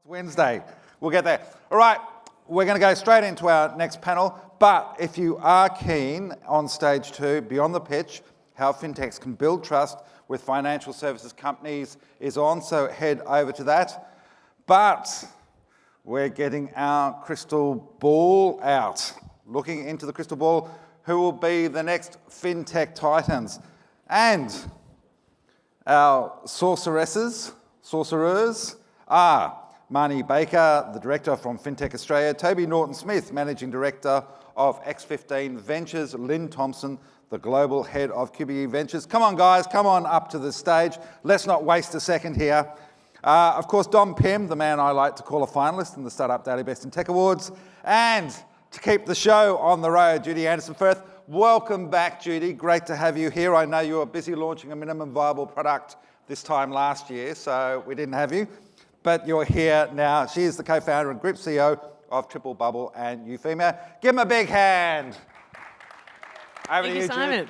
It's Wednesday. We'll get there. All right, we're going to go straight into our next panel. But if you are keen on stage 2, Beyond the Pitch, how FinTechs can build trust with financial services companies is on, so head over to that. But we're getting our crystal ball out. Looking into the crystal ball, who will be the next FinTech Titans? And our sorcerers are Marnie Baker, the Director from FinTech Australia, Toby Norton-Smith, Managing Director of X15 Ventures, Lynn Thompson, the Global Head of QBE Ventures. Come on, guys, come on up to the stage. Let's not waste a second here. Of course, Dom Pym, the man I like to call a finalist in the Startup Daily Best in Tech Awards. And to keep the show on the road, Judy Anderson-Firth. Welcome back, Judy. Great to have you here. I know you were busy launching a minimum viable product this time last year, so we didn't have you. But you're here now. She is the co-founder and group CEO of Triple Bubble and Euphemia. Give them a big hand. Over to you, Simon.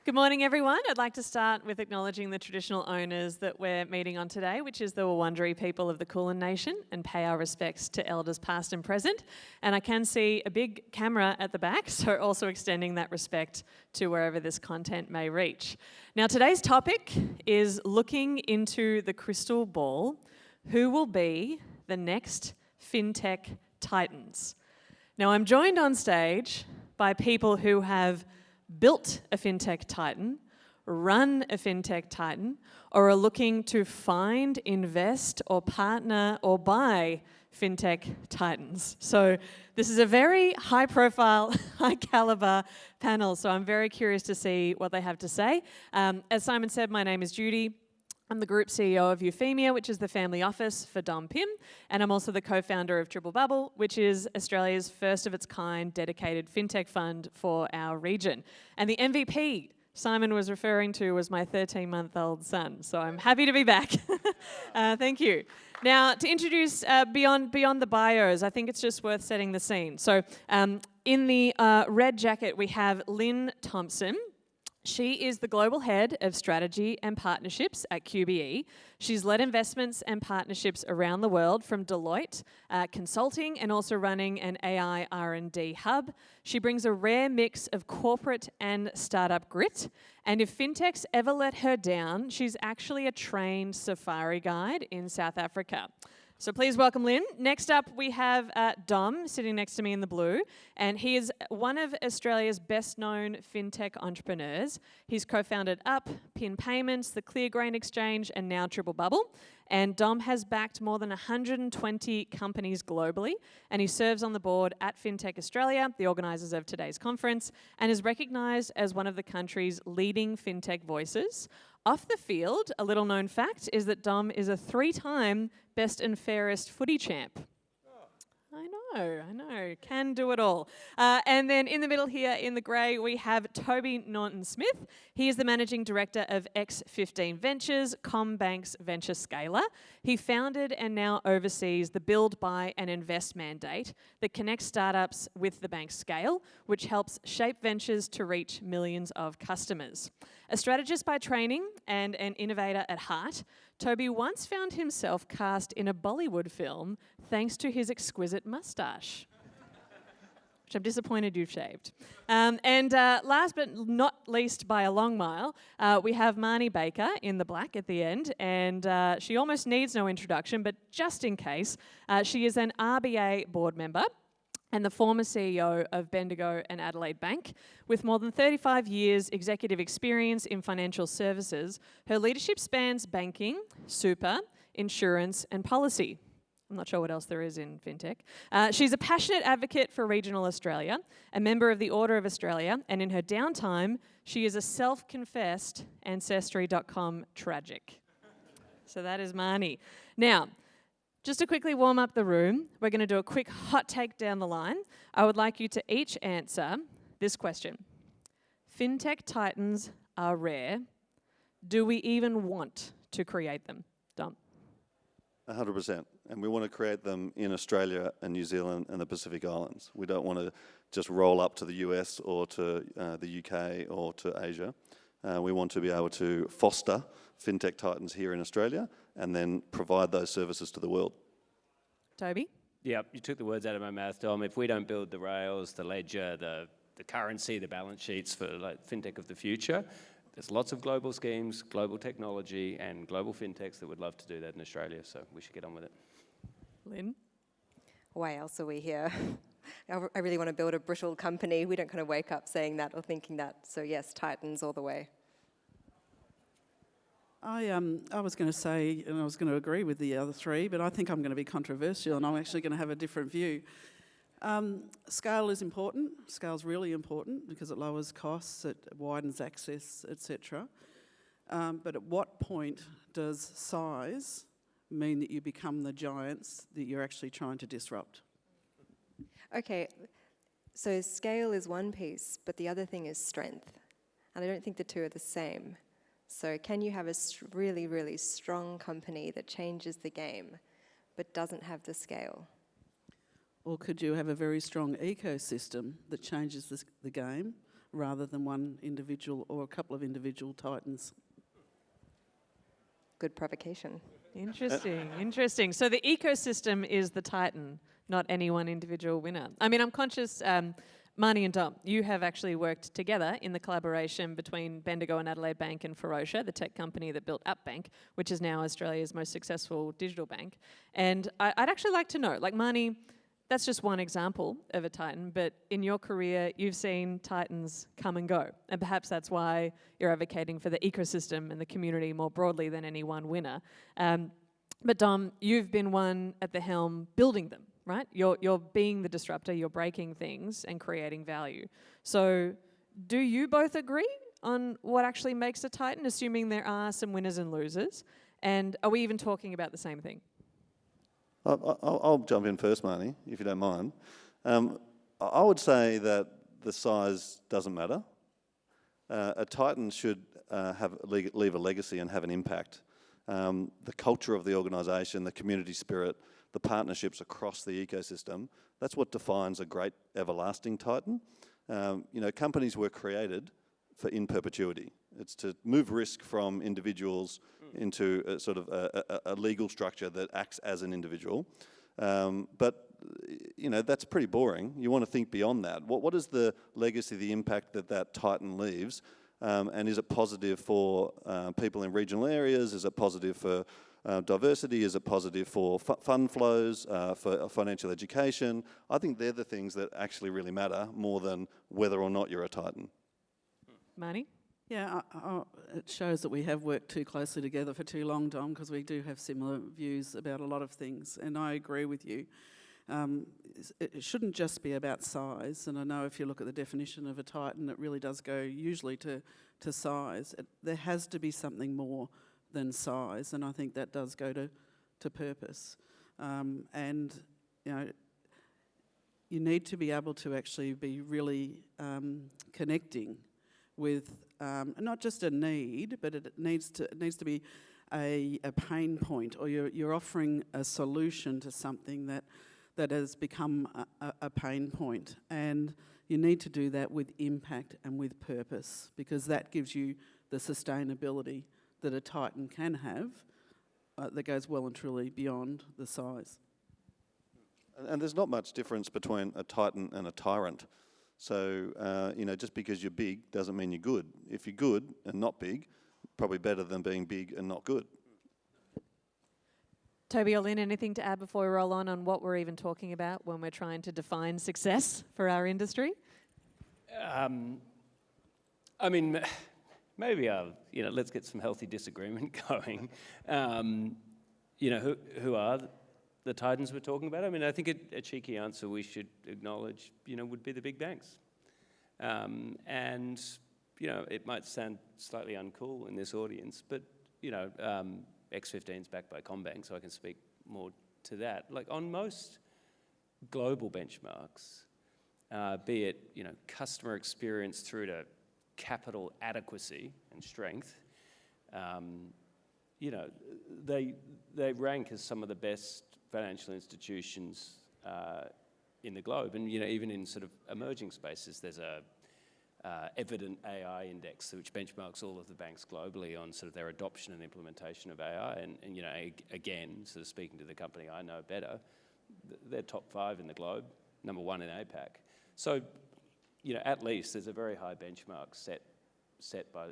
Good morning, everyone. I'd like to start with acknowledging the traditional owners that we're meeting on today, which is the Wurundjeri people of the Kulin Nation, and pay our respects to elders past and present. And I can see a big camera at the back, so also extending that respect to wherever this content may reach. Now, today's topic is looking into the crystal ball. Who will be the next FinTech Titans? Now, I'm joined on stage by people who have built a FinTech Titan, run a FinTech Titan, or are looking to find, invest, or partner, or buy FinTech Titans. So this is a very high-profile, high-caliber panel, so I'm very curious to see what they have to say. As Simon said, my name is Judy. I'm the Group CEO of Euphemia, which is the family office for Dom Pym, and I'm also the co-founder of Triple Bubble, which is Australia's first of its kind dedicated FinTech fund for our region. And the MVP Simon was referring to was my 13-month-old son, so I'm happy to be back. Thank you. Now, to introduce beyond the bios, I think it's just worth setting the scene. So in the red jacket, we have Lynn Thompson. She is the Global Head of Strategy and Partnerships at QBE. She's led investments and partnerships around the world from Deloitte, consulting and also running an AI R&D hub. She brings a rare mix of corporate and startup grit. And if FinTechs ever let her down, she's actually a trained safari guide in South Africa. So please welcome Lynn. Next up, we have Dom sitting next to me in the blue, and he is one of Australia's best-known FinTech entrepreneurs. He's co-founded Up, Pin Payments, the Clear Grain Exchange, and now Triple Bubble. And Dom has backed more than 120 companies globally, and he serves on the board at FinTech Australia, the organisers of today's conference, and is recognised as one of the country's leading FinTech voices. Off the field, a little known fact is that Dom is a 3-time best and fairest footy champ. I know, can do it all. And then in the middle here in the grey, we have Toby Norton-Smith. He is the Managing Director of X15 Ventures, CommBank's venture scaler. He founded and now oversees the Build, Buy and Invest mandate that connects startups with the bank's scale, which helps shape ventures to reach millions of customers. A strategist by training and an innovator at heart, Toby once found himself cast in a Bollywood film thanks to his exquisite moustache, which I'm disappointed you've shaved. And last but not least by a long mile, we have Marnie Baker in the black at the end, and she almost needs no introduction, but just in case, she is an RBA board member and the former CEO of Bendigo and Adelaide Bank. With more than 35 years executive experience in financial services, her leadership spans banking, super, insurance, and policy. I'm not sure what else there is in FinTech. She's a passionate advocate for regional Australia, a member of the Order of Australia, and in her downtime, she is a self-confessed Ancestry.com tragic. So that is Marnie. Now, just to quickly warm up the room, we're going to do a quick hot take down the line. I would like you to each answer this question. FinTech Titans are rare. Do we even want to create them? Dom? 100%. And we want to create them in Australia and New Zealand and the Pacific Islands. We don't want to just roll up to the US or to the UK or to Asia. We want to be able to foster FinTech Titans here in Australia and then provide those services to the world. Toby? Yeah, you took the words out of my mouth, Dom. If we don't build the rails, the ledger, the currency, the balance sheets for like FinTech of the future, there's lots of global schemes, global technology, and global FinTechs that would love to do that in Australia, so we should get on with it. Lynn? Why else are we here? I really want to build a brittle company. We don't kind of wake up saying that or thinking that. So yes, Titans all the way. I was going to say, and I was going to agree with the other three, but I think I'm going to be controversial, and I'm actually going to have a different view. Scale is important. Scale's really important because it lowers costs, it widens access, etc. But at what point does size mean that you become the giants that you're actually trying to disrupt? Okay, so scale is one piece, but the other thing is strength. And I don't think the two are the same. So can you have a really, really strong company that changes the game, but doesn't have the scale? Or could you have a very strong ecosystem that changes the game rather than one individual or a couple of individual titans? Good provocation. Interesting, interesting. So the ecosystem is the titan, not any one individual winner. I mean, I'm conscious, Marnie and Dom, you have actually worked together in the collaboration between Bendigo and Adelaide Bank and Ferocia, the tech company that built AppBank, which is now Australia's most successful digital bank. And I'd actually like to know, like Marnie, that's just one example of a titan, but in your career, you've seen titans come and go. And perhaps that's why you're advocating for the ecosystem and the community more broadly than any one winner. But Dom, you've been one at the helm building them, right? You're being the disruptor, you're breaking things and creating value. So do you both agree on what actually makes a titan, assuming there are some winners and losers? And are we even talking about the same thing? I'll jump in first, Marnie, if you don't mind. I would say that the size doesn't matter. A titan should leave a legacy and have an impact. The culture of the organisation, the community spirit, the partnerships across the ecosystem, that's what defines a great everlasting titan. Companies were created for in perpetuity. It's to move risk from individuals into a sort of a legal structure that acts as an individual. But that's pretty boring. You want to think beyond that. What is the legacy, the impact that titan leaves? And is it positive for people in regional areas? Is it positive for diversity? Is it positive for fund flows, for financial education? I think they're the things that actually really matter more than whether or not you're a titan. Marnie? Yeah, it shows that we have worked too closely together for too long, Dom, because we do have similar views about a lot of things, and I agree with you. It shouldn't just be about size, and I know if you look at the definition of a titan, it really does go usually to size. There has to be something more than size, and I think that does go to purpose. And you need to be able to actually be really connecting with not just a need, but it needs to be a pain point, or you're offering a solution to something that has become a pain point. And you need to do that with impact and with purpose, because that gives you the sustainability that a titan can have that goes well and truly beyond the size. And there's not much difference between a titan and a tyrant. So, just because you're big doesn't mean you're good. If you're good and not big, probably better than being big and not good. Toby or Lynn, anything to add before we roll on what we're even talking about when we're trying to define success for our industry? Maybe let's get some healthy disagreement going. Who are the titans we're talking about? I mean, I think a cheeky answer we should acknowledge, would be the big banks. It might sound slightly uncool in this audience, but, X15's backed by CommBank, so I can speak more to that. Like on most global benchmarks, be it, customer experience through to capital adequacy and strength, they rank as some of the best financial institutions in the globe. And, even in sort of emerging spaces, there's Evident AI Index, which benchmarks all of the banks globally on sort of their adoption and implementation of AI. And you know, again, sort of speaking to the company I know better, they're top 5 in the globe, number 1 in APAC. So, you know, at least there's a very high benchmark set by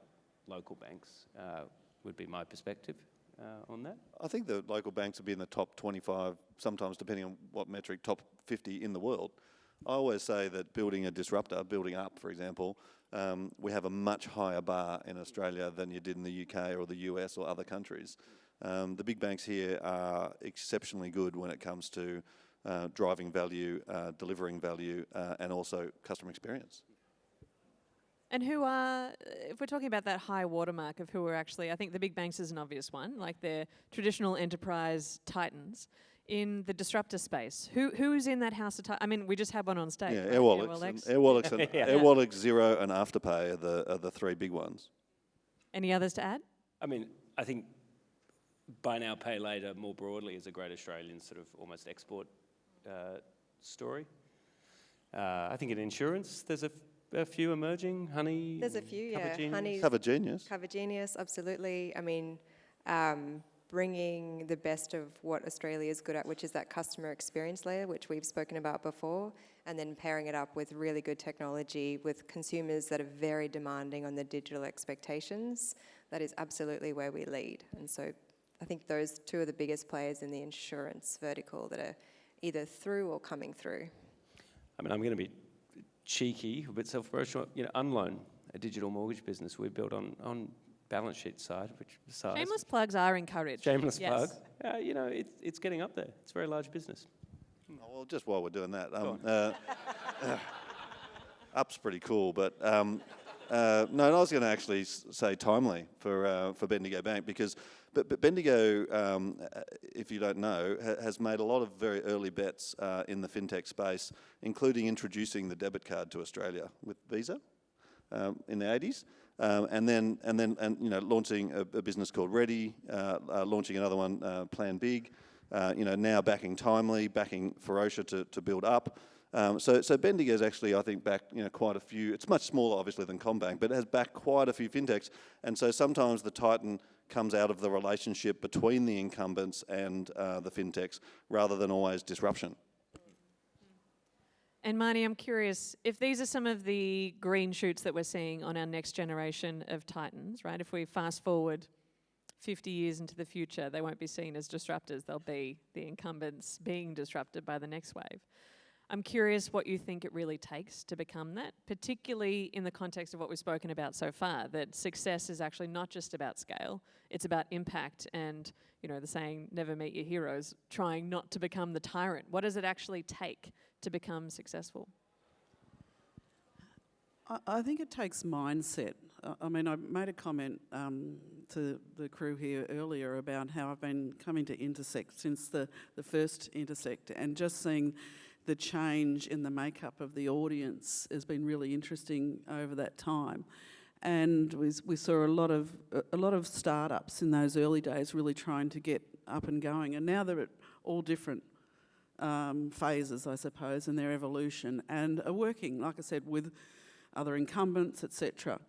local banks, would be my perspective on that. I think the local banks will be in the top 25, sometimes depending on what metric, top 50 in the world. I always say that building a disruptor, building up, for example, we have a much higher bar in Australia than you did in the UK or the US or other countries. The big banks here are exceptionally good when it comes to driving value, delivering value, and also customer experience. And who are, if we're talking about that high watermark of who are actually, I think the big banks is an obvious one, like they're traditional enterprise titans. In the disruptor space, who's in that house of I mean, we just had one on stage. Yeah, right? Airwallex, Airwallex, Xero, and Afterpay are the 3 big ones. Any others to add? I mean, I think buy now, pay later more broadly is a great Australian sort of almost export story. I think in insurance, there's a few emerging. Honey. There's a few, yeah. Honey. Cover Genius. Cover Genius, absolutely. I mean, bringing the best of what Australia is good at, which is that customer experience layer, which we've spoken about before, and then pairing it up with really good technology with consumers that are very demanding on the digital expectations. That is absolutely where we lead. And so I think those 2 are the biggest players in the insurance vertical that are either through or coming through. I mean, I'm going to be cheeky, but self-promotional. You know, Unloan, a digital mortgage business we built on balance sheet side, which size. Shameless plugs are encouraged. Shameless yes. plug. You know, it's getting up there. It's a very large business. Oh, well, just while we're doing that, Up's pretty cool, but no, I was going to actually say Timely for Bendigo Bank because but Bendigo, if you don't know, has made a lot of very early bets in the fintech space, including introducing the debit card to Australia with Visa in the 80s. And then you know, launching a business called Ready, launching another one, Plan Big, you know, now backing Timely, backing Ferocia to build up. So Bendigo's actually, I think, backed, you know, quite a few. It's much smaller, obviously, than CommBank, but it has backed quite a few fintechs. And so sometimes the Titan comes out of the relationship between the incumbents and the fintechs, rather than always disruption. And Marnie, I'm curious, if these are some of the green shoots that we're seeing on our next generation of titans, right? If we fast forward 50 years into the future, they won't be seen as disruptors. They'll be the incumbents being disrupted by the next wave. I'm curious what you think it really takes to become that, particularly in the context of what we've spoken about so far, that success is actually not just about scale, it's about impact and, you know, the saying, never meet your heroes, trying not to become the tyrant. What does it actually take to become successful? I think it takes mindset. I mean, I made a comment to the crew here earlier about how I've been coming to Intersekt since the first Intersekt, and just seeing the change in the makeup of the audience has been really interesting over that time. And we saw a lot of startups in those early days really trying to get up and going, and now they're at all different phases, I suppose, in their evolution, and are working, like I said, with other incumbents, etc.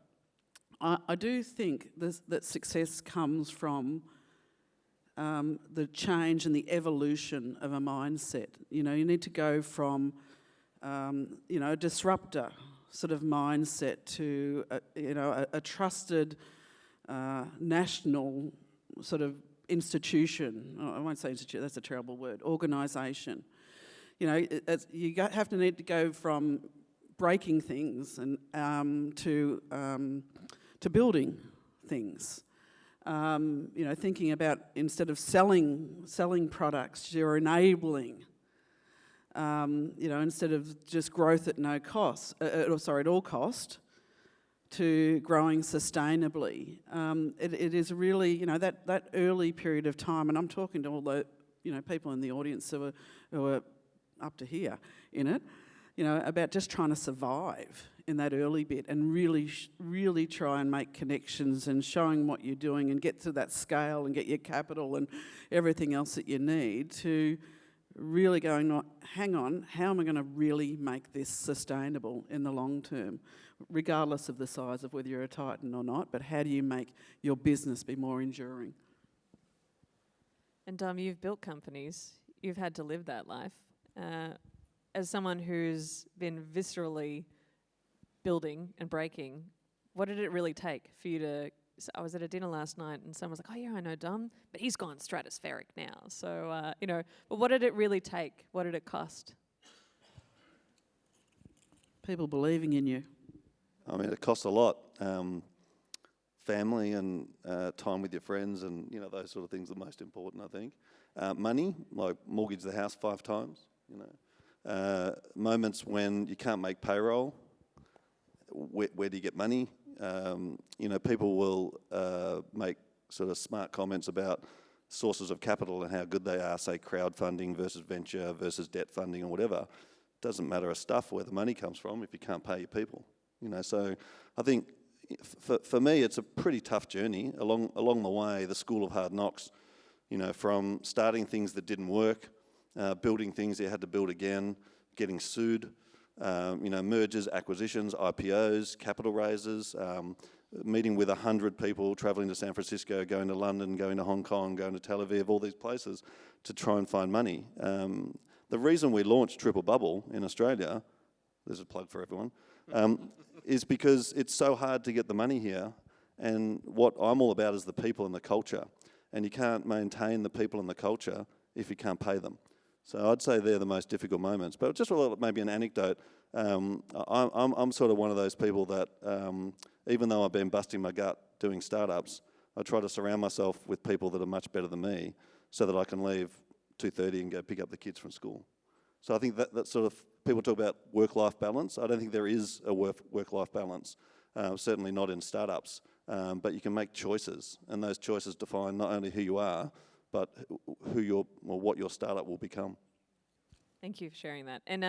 I do think that success comes from the change and the evolution of a mindset. You know, you need to go from, you know, a disruptor sort of mindset to, a trusted national sort of institution. I won't say institute, that's a terrible word. Organisation. You know, have to need to go from breaking things and to building things. You know, thinking about instead of selling products, you're enabling. You know, instead of just growth at no cost, at all cost, to growing sustainably. It is really, you know, that early period of time, and I'm talking to all the, you know, people in the audience who are up to here in it, you know, about just trying to survive in that early bit and really try and make connections and showing what you're doing and get to that scale and get your capital and everything else that you need to really going, hang on, how am I going to really make this sustainable in the long term? regardless of the size of whether you're a Titan or not, but how do you make your business be more enduring? And Dom, you've built companies. You've had to live that life. As someone who's been viscerally building and breaking, what did it really take for you to... So I was at a dinner last night and someone was like, oh yeah, I know Dom, but he's gone stratospheric now. So, but what did it really take? What did it cost? People believing in you. I mean, it costs a lot. Family and time with your friends and, those sort of things are most important, I think. Money, like mortgage the house 5 times, Moments when you can't make payroll, where do you get money? People will make sort of smart comments about sources of capital and how good they are, say crowdfunding versus venture versus debt funding or whatever. Doesn't matter a stuff where the money comes from if you can't pay your people. So I think for me it's a pretty tough journey. Along the way, the school of hard knocks, from starting things that didn't work, building things you had to build again, getting sued, mergers, acquisitions, IPOs, capital raises, meeting with 100 people, travelling to San Francisco, going to London, going to Hong Kong, going to Tel Aviv, all these places to try and find money. The reason we launched Triple Bubble in Australia, there's a plug for everyone, is because it's so hard to get the money here, and what I'm all about is the people and the culture, and you can't maintain the people and the culture if you can't pay them. So I'd say they're the most difficult moments. But just maybe an anecdote, I'm sort of one of those people that, even though I've been busting my gut doing startups, I try to surround myself with people that are much better than me so that I can leave 2:30 and go pick up the kids from school. So I think that sort of, people talk about work-life balance. I don't think there is a work-life balance, certainly not in startups, but you can make choices, and those choices define not only who you are, but what your startup will become. Thank you for sharing that. And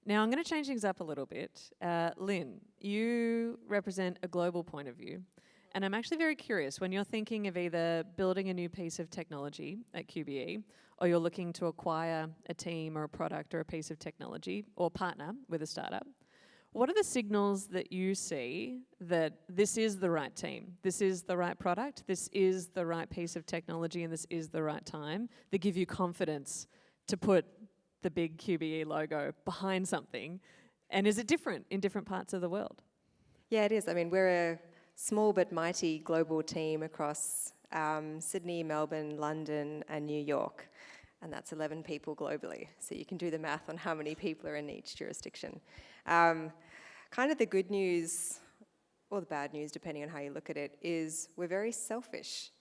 now I'm going to change things up a little bit. Lynn, you represent a global point of view. And I'm actually very curious, when you're thinking of either building a new piece of technology at QBE, or you're looking to acquire a team or a product or a piece of technology, or partner with a startup, what are the signals that you see that this is the right team, this is the right product, this is the right piece of technology, and this is the right time, that give you confidence to put the big QBE logo behind something? And is it different in different parts of the world? Yeah, it is. I mean, we're a small but mighty global team across Sydney, Melbourne, London, and New York. And that's 11 people globally. So you can do the math on how many people are in each jurisdiction. Kind of the good news, or the bad news, depending on how you look at it, is we're very selfish.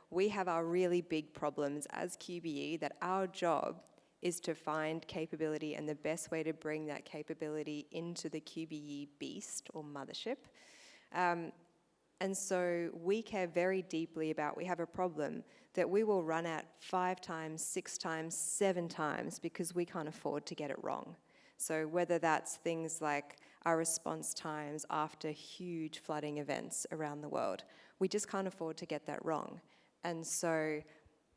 We have our really big problems as QBE, that our job is to find capability, and the best way to bring that capability into the QBE beast or mothership. And so we care very deeply about, we have a problem that we will run at 5 times, 6 times, 7 times because we can't afford to get it wrong. So whether that's things like our response times after huge flooding events around the world, we just can't afford to get that wrong. And so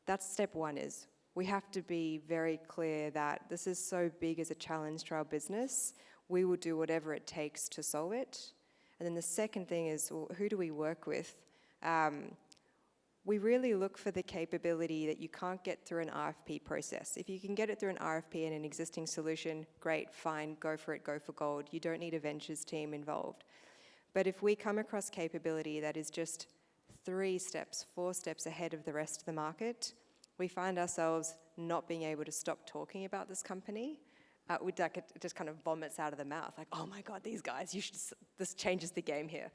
that's step 1, is we have to be very clear that this is so big as a challenge to our business, we will do whatever it takes to solve it. And then the second thing is, well, who do we work with? We really look for the capability that you can't get through an RFP process. If you can get it through an RFP and an existing solution, great, fine, go for it, go for gold. You don't need a ventures team involved. But if we come across capability that is just 3 steps, 4 steps ahead of the rest of the market, we find ourselves not being able to stop talking about this company. It just kind of vomits out of the mouth, like, oh my God, these guys, this changes the game here.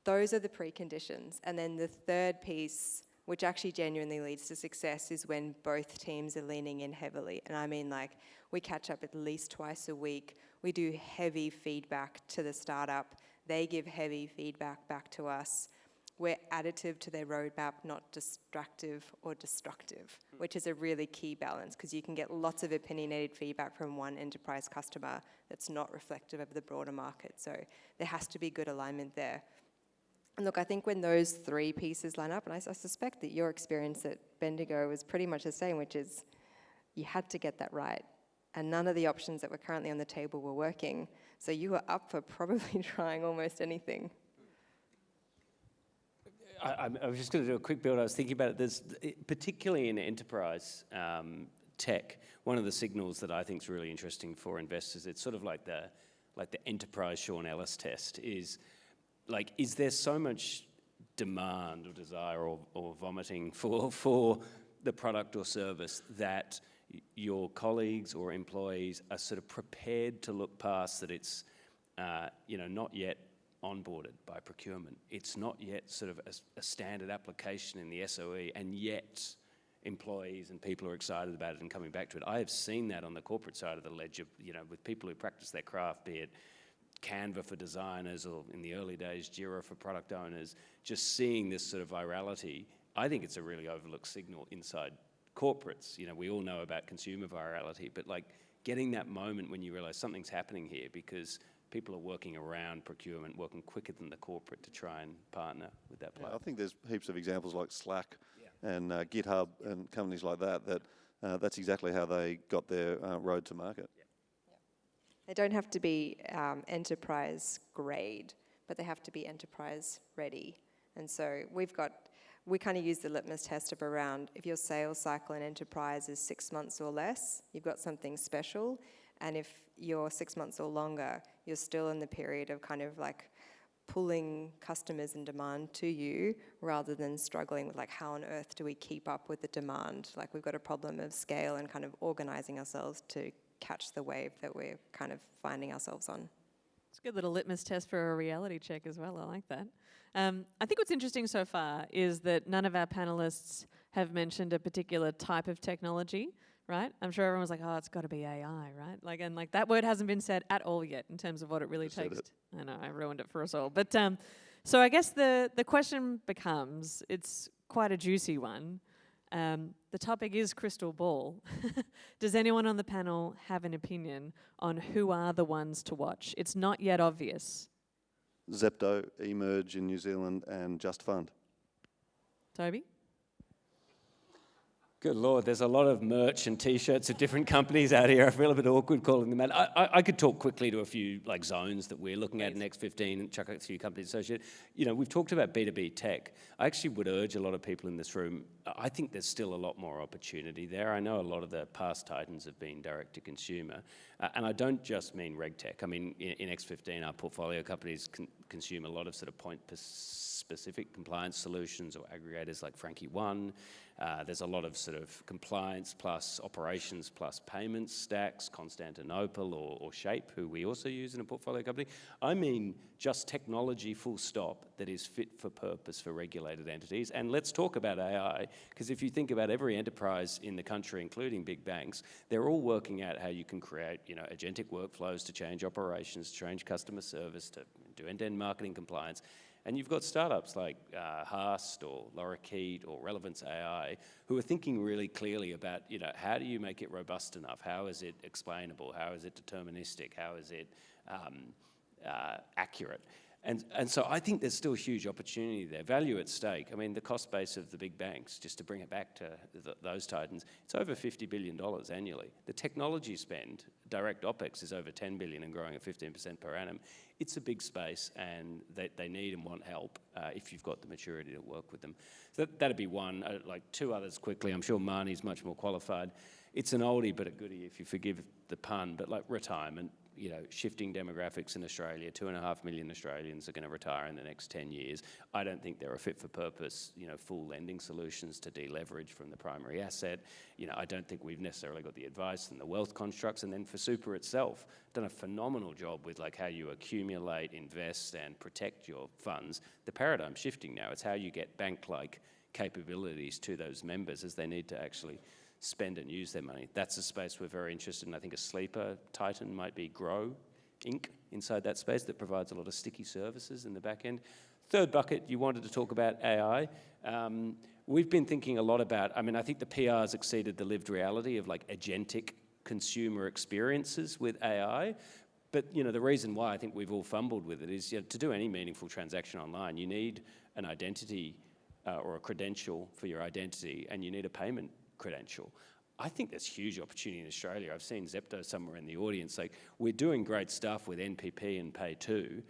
Those are the preconditions. And then the third piece, which actually genuinely leads to success, is when both teams are leaning in heavily. And I mean, like, we catch up at least twice a week. We do heavy feedback to the startup. They give heavy feedback back to us. We're additive to their roadmap, not distractive or destructive, which is a really key balance, because you can get lots of opinionated feedback from one enterprise customer that's not reflective of the broader market. So there has to be good alignment there. And look, I think when those 3 pieces line up, and I suspect that your experience at Bendigo was pretty much the same, which is you had to get that right. And none of the options that were currently on the table were working. So you are up for probably trying almost anything. I was just going to do a quick build. I was thinking about it. Particularly in enterprise tech, one of the signals that I think is really interesting for investors, it's sort of like the enterprise Sean Ellis test, is there so much demand or desire or vomiting for the product or service that your colleagues or employees are sort of prepared to look past that it's not yet onboarded by procurement. It's not yet sort of a standard application in the SOE, and yet employees and people are excited about it and coming back to it. I have seen that on the corporate side of the ledger, with people who practice their craft, be it Canva for designers or in the early days, Xero for product owners, just seeing this sort of virality. I think it's a really overlooked signal inside corporates. We all know about consumer virality, but getting that moment when you realize something's happening here because people are working around procurement, working quicker than the corporate to try and partner with that player. I think there's heaps of examples like Slack and GitHub and companies like that, that's exactly how they got their road to market. They don't have to be enterprise grade, but they have to be enterprise ready. And so we kind of use the litmus test of around, if your sales cycle in enterprise is 6 months or less, you've got something special. And if you're 6 months or longer, you're still in the period of kind of pulling customers and demand to you rather than struggling with how on earth do we keep up with the demand? We've got a problem of scale and kind of organizing ourselves to catch the wave that we're kind of finding ourselves on. It's a good little litmus test for a reality check as well. I like that. I think what's interesting so far is that none of our panelists have mentioned a particular type of technology, right? I'm sure everyone's like, oh, it's got to be AI, right? And that word hasn't been said at all yet in terms of what it really takes. I know, I ruined it for us all. But so I guess the question becomes, it's quite a juicy one. The topic is crystal ball. Does anyone on the panel have an opinion on who are the ones to watch? It's not yet obvious. Zepto, eMerge in New Zealand, and Just Fund. Toby? Good Lord, there's a lot of merch and T-shirts of different companies out here. I feel a bit awkward calling them out. I could talk quickly to a few zones that we're looking at in X15 and chuck out a few companies associated. We've talked about B2B tech. I actually would urge a lot of people in this room, I think there's still a lot more opportunity there. I know a lot of the past Titans have been direct to consumer. And I don't just mean reg tech. I mean, in X15, our portfolio companies consume a lot of sort of point-specific compliance solutions or aggregators like Frankie One. There's a lot of sort of compliance plus operations plus payments stacks, Constantinople or Shape, who we also use in a portfolio company. I mean just technology full stop that is fit for purpose for regulated entities. And let's talk about AI, because if you think about every enterprise in the country, including big banks, they're all working out how you can create, agentic workflows to change operations, change customer service, to do end-to-end marketing compliance. And you've got startups like Haast or Lorikeet or Relevance AI who are thinking really clearly about, how do you make it robust enough? How is it explainable? How is it deterministic? How is it accurate? And so I think there's still huge opportunity there. Value at stake. I mean, the cost base of the big banks, just to bring it back to those Titans, it's over $50 billion annually. The technology spend, direct OPEX, is over $10 billion and growing at 15% per annum. It's a big space, and they need and want help if you've got the maturity to work with them. So that'd be one. Two others quickly. I'm sure Marnie's much more qualified. It's an oldie but a goodie, if you forgive the pun, but retirement. Shifting demographics in Australia, 2.5 million Australians are going to retire in the next 10 years. I don't think there are fit for purpose, full lending solutions to deleverage from the primary asset. I don't think we've necessarily got the advice and the wealth constructs. And then for super itself, done a phenomenal job with how you accumulate, invest, and protect your funds. The paradigm's shifting now. It's how you get bank-like capabilities to those members as they need to actually spend and use their money. That's a space we're very interested in. I think a sleeper Titan might be Grow Inc. inside that space that provides a lot of sticky services in the back end. Third bucket, you wanted to talk about AI. We've been thinking a lot about, I think the PR's exceeded the lived reality of agentic consumer experiences with AI. But the reason why I think we've all fumbled with it is to do any meaningful transaction online, you need an identity or a credential for your identity, and you need a payment credential. I think there's huge opportunity in Australia. I've seen Zepto somewhere in the audience. Like, we're doing great stuff with NPP and Pay2.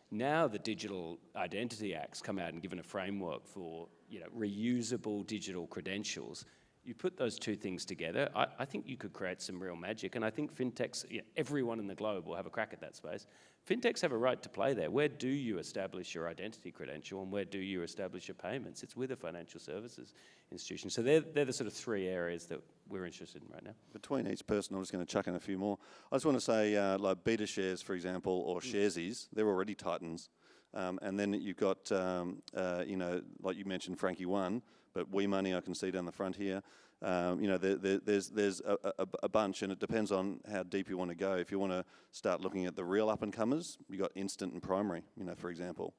Now the Digital Identity Act's come out and given a framework for, you know, reusable digital credentials. You put those two things together, I think you could create some real magic. And I think FinTechs, you know, everyone in the globe will have a crack at that space. FinTechs have a right to play there. Where do you establish your identity credential and where do you establish your payments? It's with a financial services institution. So they're the sort of three areas that we're interested in right now. Between each person, I'm just going to chuck in a few more. I just want to say, like beta shares, for example, or sharesies, they're already Titans. And then you've got, you know, like you mentioned, Frankie One, but WeMoney I can see down the front here. You know, there's a bunch, and it depends on how deep you want to go. If you want to start looking at the real up-and-comers, you've got Instant and Primary, you know, for example.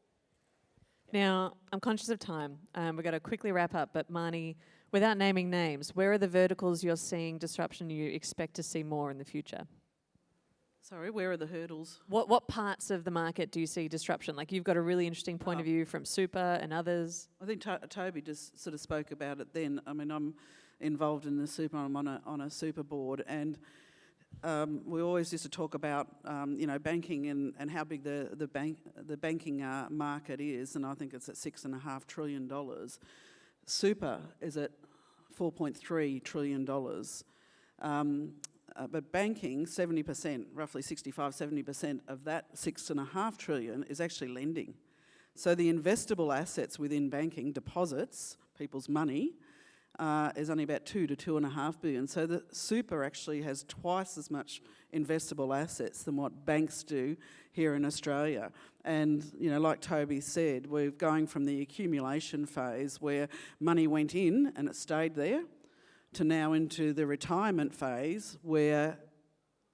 Now, I'm conscious of time. We've got to quickly wrap up, but Marnie, without naming names, where are the verticals you're seeing disruption you expect to see more in the future? Sorry, where are the hurdles? What parts of the market do you see disruption? Like, you've got a really interesting point of view from super and others. I think Toby just sort of spoke about it then. I mean, I'm involved in the super, I'm on a super board, and we always used to talk about, you know, banking and how big the banking market is, and I think it's at $6.5 trillion. Super is at $4.3 trillion. But banking, 70%, roughly 65-70% of that $6.5 trillion is actually lending. So the investable assets within banking, deposits, people's money, is only about $2 to $2.5 billion. So the super actually has twice as much investable assets than what banks do here in Australia. And, you know, like Toby said, we're going from the accumulation phase where money went in and it stayed there, to now into the retirement phase where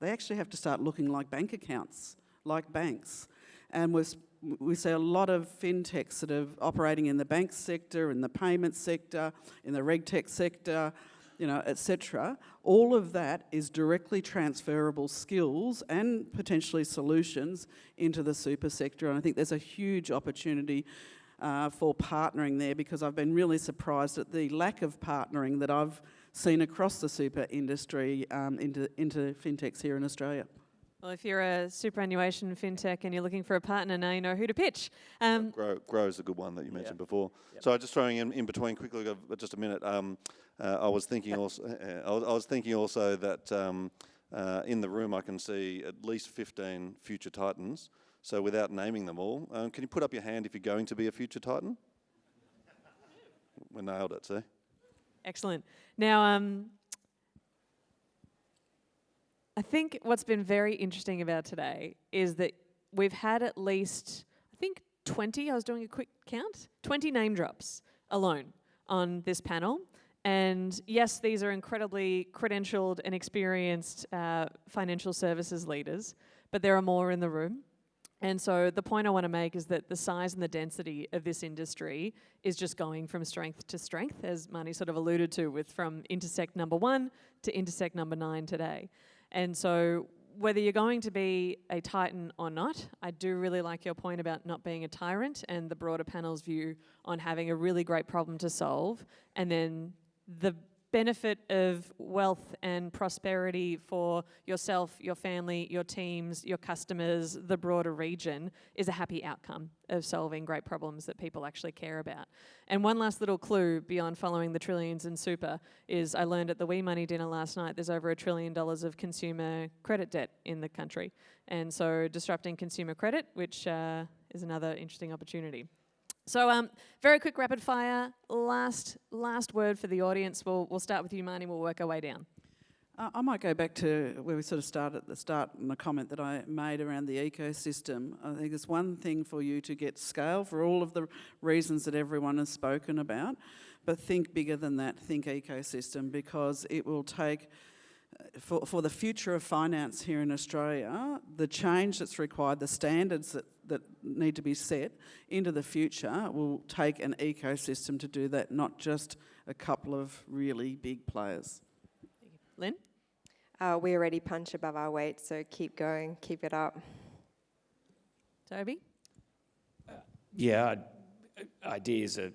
they actually have to start looking like bank accounts, like banks. And we see a lot of FinTechs that are operating in the bank sector, in the payment sector, in the RegTech sector, you know, etc. All of that is directly transferable skills and potentially solutions into the super sector. And I think there's a huge opportunity for partnering there, because I've been really surprised at the lack of partnering that I've seen across the super industry into FinTechs here in Australia. Well, if you're a superannuation FinTech and you're looking for a partner, now you know who to pitch. Grow is a good one that you mentioned before. Yep. So I'm just throwing in between quickly, just a minute. I was thinking also. I was thinking also that in the room I can see at least 15 future Titans. So without naming them all, can you put up your hand if you're going to be a future Titan? We nailed it. See. Excellent. Now, I think what's been very interesting about today is that we've had at least, I think 20, I was doing a quick count, 20 name drops alone on this panel. And yes, these are incredibly credentialed and experienced financial services leaders, but there are more in the room. And so the point I want to make is that the size and the density of this industry is just going from strength to strength, as Marnie sort of alluded to, with from Intersekt number 1 to Intersekt number 9 today. And so whether you're going to be a Titan or not, I do really like your point about not being a tyrant and the broader panel's view on having a really great problem to solve, and then the benefit of wealth and prosperity for yourself, your family, your teams, your customers, the broader region is a happy outcome of solving great problems that people actually care about. And one last little clue beyond following the trillions in super is I learned at the WeMoney dinner last night there's over $1 trillion of consumer credit debt in the country. And so disrupting consumer credit, which is another interesting opportunity. So very quick rapid fire, last word for the audience. We'll start with you, Marnie, we'll work our way down. I might go back to where we sort of started at the start and the comment that I made around the ecosystem. I think it's one thing for you to get scale for all of the reasons that everyone has spoken about, but think bigger than that, think ecosystem, because it will take, for the future of finance here in Australia, the change that's required, the standards that need to be set into the future will take an ecosystem to do that, not just a couple of really big players. Lynn? We already punch above our weight, so keep going, keep it up. Toby? Yeah, ideas are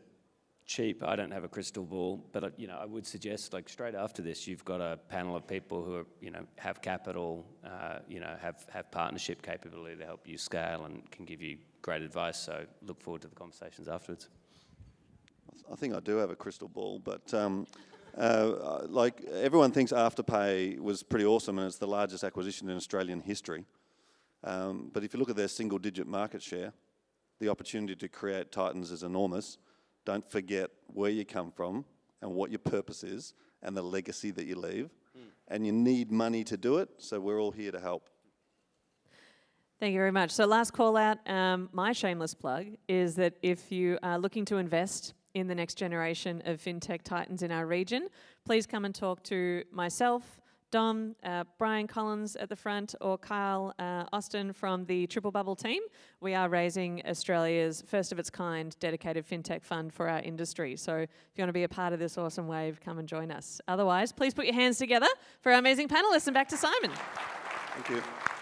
cheap. I don't have a crystal ball, but I would suggest, like, straight after this, you've got a panel of people who are, have capital, have partnership capability to help you scale and can give you great advice. So look forward to the conversations afterwards. I think I do have a crystal ball, but like everyone thinks Afterpay was pretty awesome and it's the largest acquisition in Australian history. But if you look at their single-digit market share, the opportunity to create Titans is enormous. Don't forget where you come from and what your purpose is and the legacy that you leave. And you need money to do it, so we're all here to help. Thank you very much. So last call out, my shameless plug is that if you are looking to invest in the next generation of FinTech Titans in our region, please come and talk to myself, Dom, Brian Collins at the front, or Kyle Austin from the Triple Bubble team. We are raising Australia's first of its kind dedicated FinTech fund for our industry. So if you want to be a part of this awesome wave, come and join us. Otherwise, please put your hands together for our amazing panelists, and back to Simon. Thank you.